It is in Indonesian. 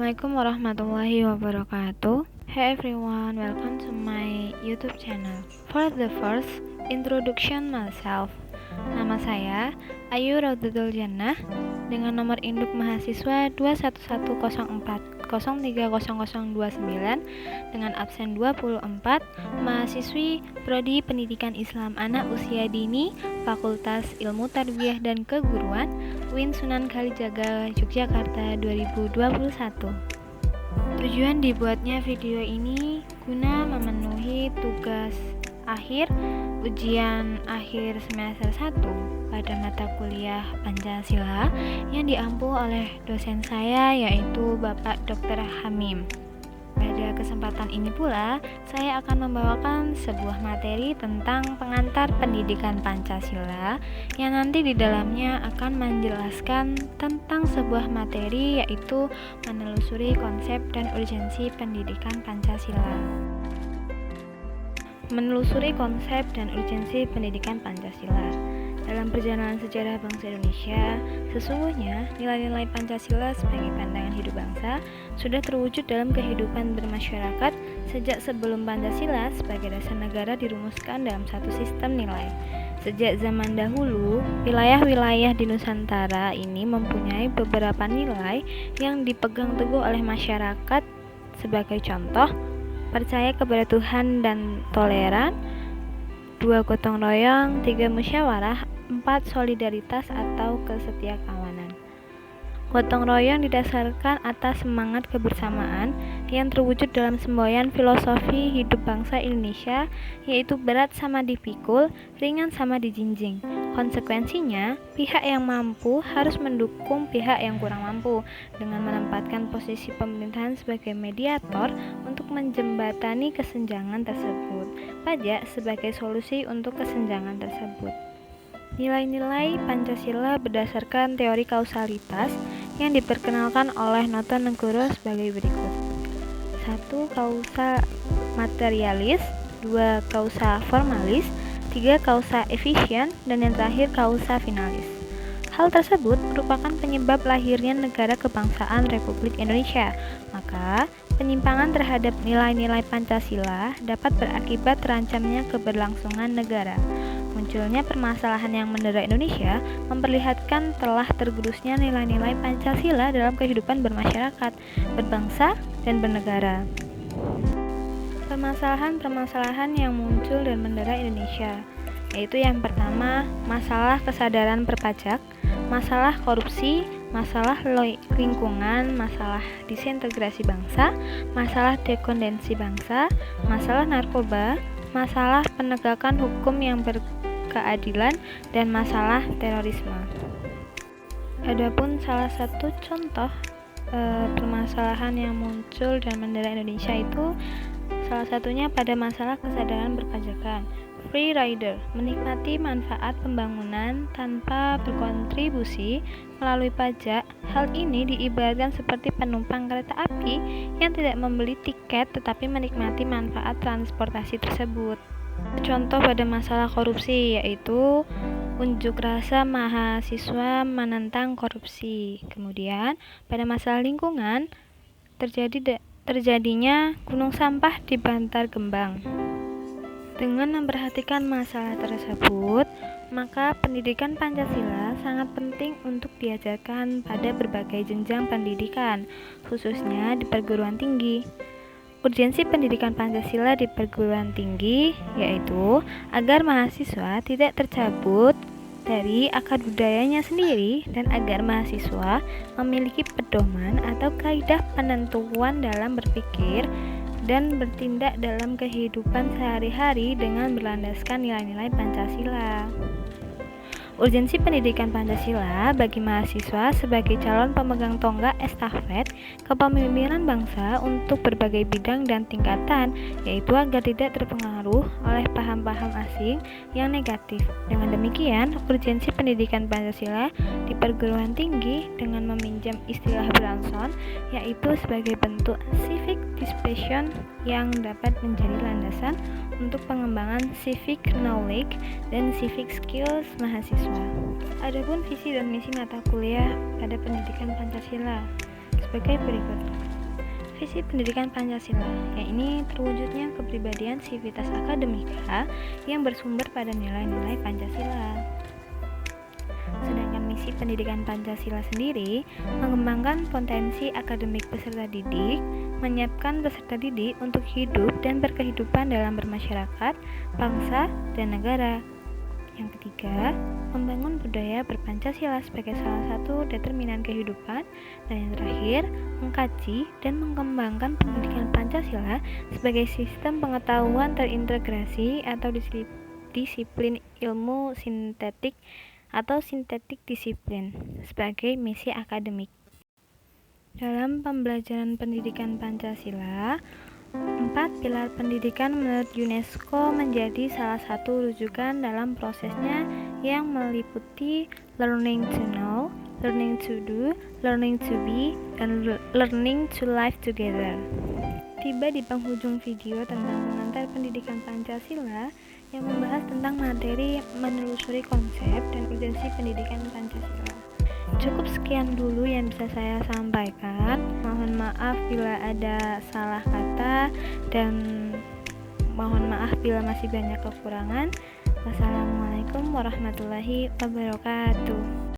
Assalamualaikum warahmatullahi wabarakatuh. Hey everyone, welcome to my YouTube channel. For the first, introduction myself. Nama saya Ayu Raudatul Jannah dengan nomor induk mahasiswa 21104030029 dengan absen 24, mahasiswi Prodi Pendidikan Islam Anak Usia Dini, Fakultas Ilmu Tarbiyah dan Keguruan, UIN Sunan Kalijaga, Yogyakarta 2021. Tujuan dibuatnya video ini guna memenuhi tugas akhir ujian akhir semester 1 pada mata kuliah Pancasila yang diampu oleh dosen saya, yaitu Bapak Dr. Hamim. Pada kesempatan ini pula, saya akan membawakan sebuah materi tentang pengantar pendidikan Pancasila yang nanti di dalamnya akan menjelaskan tentang sebuah materi, yaitu menelusuri konsep dan urgensi pendidikan Pancasila. Menelusuri konsep dan urgensi pendidikan Pancasila. Dalam perjalanan sejarah bangsa Indonesia, sesungguhnya nilai-nilai Pancasila sebagai pandangan hidup bangsa sudah terwujud dalam kehidupan bermasyarakat sejak sebelum Pancasila sebagai dasar negara dirumuskan dalam satu sistem nilai. Sejak zaman dahulu, wilayah-wilayah di Nusantara ini mempunyai beberapa nilai yang dipegang teguh oleh masyarakat. Sebagai contoh, percaya kepada Tuhan dan toleran, 2 gotong royong, 3 musyawarah, 4 solidaritas atau kesetiakawanan. Gotong royong didasarkan atas semangat kebersamaan yang terwujud dalam semboyan filosofi hidup bangsa Indonesia, yaitu berat sama dipikul, ringan sama dijinjing. Konsekuensinya, pihak yang mampu harus mendukung pihak yang kurang mampu dengan menempatkan posisi pemerintahan sebagai mediator untuk menjembatani kesenjangan tersebut. Pajak sebagai solusi untuk kesenjangan tersebut. Nilai-nilai Pancasila berdasarkan teori kausalitas yang diperkenalkan oleh Noto Negoro sebagai berikut. 1. Kausa materialis, 2. Kausa formalis, 3. Kausa efisien, dan yang terakhir kausa finalis. Hal tersebut merupakan penyebab lahirnya negara kebangsaan Republik Indonesia. Maka, penyimpangan terhadap nilai-nilai Pancasila dapat berakibat terancamnya keberlangsungan negara. Munculnya permasalahan yang mendera Indonesia memperlihatkan telah tergerusnya nilai-nilai Pancasila dalam kehidupan bermasyarakat, berbangsa, dan bernegara. Permasalahan-permasalahan yang muncul dan mendera Indonesia, yaitu yang pertama, masalah kesadaran berpajak, masalah korupsi, masalah lingkungan, masalah disintegrasi bangsa, masalah dekondensi bangsa, masalah narkoba, masalah penegakan hukum yang berkeadilan, dan masalah terorisme. Adapun salah satu contoh permasalahan yang muncul dan mendera Indonesia itu salah satunya pada masalah kesadaran berpajakan. Free rider, menikmati manfaat pembangunan tanpa berkontribusi melalui pajak. Hal ini diibaratkan seperti penumpang kereta api yang tidak membeli tiket tetapi menikmati manfaat transportasi tersebut. Contoh pada masalah korupsi yaitu unjuk rasa mahasiswa menentang korupsi. Kemudian pada masalah lingkungan terjadinya gunung sampah di Bantar Gebang. Dengan memperhatikan masalah tersebut, maka pendidikan Pancasila sangat penting untuk diajarkan pada berbagai jenjang pendidikan, khususnya di perguruan tinggi. Urgensi pendidikan Pancasila di perguruan tinggi yaitu agar mahasiswa tidak tercabut dari akar budayanya sendiri dan agar mahasiswa memiliki pedoman atau kaidah penentuan dalam berpikir dan bertindak dalam kehidupan sehari-hari dengan berlandaskan nilai-nilai Pancasila. Urgensi pendidikan Pancasila bagi mahasiswa sebagai calon pemegang tonggak estafet kepemimpinan bangsa untuk berbagai bidang dan tingkatan, yaitu agar tidak terpengaruh oleh paham-paham asing yang negatif. Dengan demikian, urgensi pendidikan Pancasila di perguruan tinggi dengan meminjam istilah Branson, yaitu sebagai bentuk civic discipline yang dapat menjadi landasan untuk pengembangan civic knowledge dan civic skills mahasiswa. Adapun visi dan misi mata kuliah pada pendidikan Pancasila sebagai berikut. visi pendidikan Pancasila, yang ini terwujudnya kepribadian sivitas akademika yang bersumber pada nilai-nilai Pancasila. Sedangkan misi pendidikan Pancasila sendiri mengembangkan potensi akademik peserta didik, menyiapkan peserta didik untuk hidup dan berkehidupan dalam bermasyarakat, bangsa, dan negara. Yang ketiga, membangun budaya berpancasila sebagai salah satu determinan kehidupan. Dan yang terakhir, mengkaji dan mengembangkan pendidikan Pancasila sebagai sistem pengetahuan terintegrasi atau disiplin ilmu sintetik atau sintetik disiplin sebagai misi akademik. Dalam pembelajaran pendidikan Pancasila, 4 pilar pendidikan menurut UNESCO menjadi salah satu rujukan dalam prosesnya yang meliputi learning to know, learning to do, learning to be, dan learning to live together. Tiba di penghujung video tentang pengantar pendidikan Pancasila yang membahas tentang materi menelusuri konsep dan urgensi pendidikan Pancasila. Cukup sekian dulu yang bisa saya sampaikan. Mohon maaf bila ada salah kata dan mohon maaf bila masih banyak kekurangan. Wassalamualaikum warahmatullahi wabarakatuh.